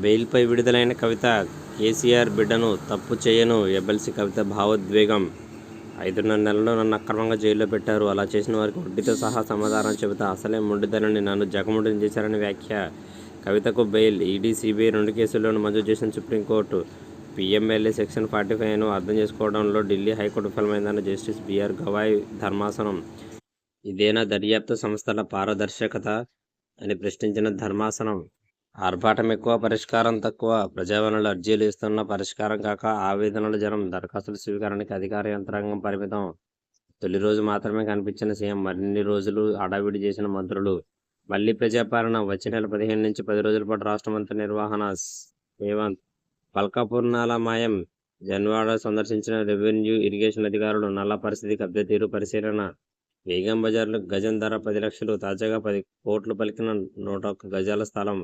బెయిల్పై విడుదలైన కవిత. కేసీఆర్ బిడ్డను తప్పు చేయను ఎమ్మెల్సీ కవిత భావోద్వేగం. 5.5 నెలలు నన్ను అక్రమంగా జైల్లో పెట్టారు. అలా చేసిన వారికి వడ్డీతో సహా సమాధానం చెబుతా. అసలే మొండితనాన్ని నన్ను జగముడిని చేశారని వ్యాఖ్య. కవితకు బెయిల్. ఈడీ, సీబీఐ 2 కేసుల్లోనూ మంజూరు చేసిన సుప్రీంకోర్టు. పీఎంఎల్ఏ సెక్షన్ 45ను అర్థం చేసుకోవడంలో ఢిల్లీ హైకోర్టు విఫలమైందన్న జస్టిస్ బీఆర్ గవాయ్ ధర్మాసనం. ఇదేనా దర్యాప్తు సంస్థల పారదర్శకత అని ప్రశ్నించిన ధర్మాసనం. ఆర్భాటం ఎక్కువ, పరిష్కారం తక్కువ. ప్రజావనరుల అర్జీలు ఇస్తున్న పరిష్కారం కాక ఆవేదనల జనం. దరఖాస్తుల స్వీకరణకి అధికార యంత్రాంగం పరిమితం. తొలి రోజు మాత్రమే కనిపించిన సీఎం. మరిన్ని రోజులు హడావిడి చేసిన మంత్రులు. మళ్లీ ప్రజాపాలన. వచ్చే నెల 15 నుంచి 10 రోజుల పాటు రాష్ట్రమంతా నిర్వహణ. రేవంత్. పల్కాపూర్ణాల మాయం. జన్వాడ సందర్శించిన రెవెన్యూ, ఇరిగేషన్ అధికారులు. నల్ల పరిస్థితి, కబ్జా తీరు పరిశీలన. వేగం బజార్లో గజం ధర 10 లక్షలు. తాజాగా 10 కోట్లు పలికిన 101 గజాల స్థలం.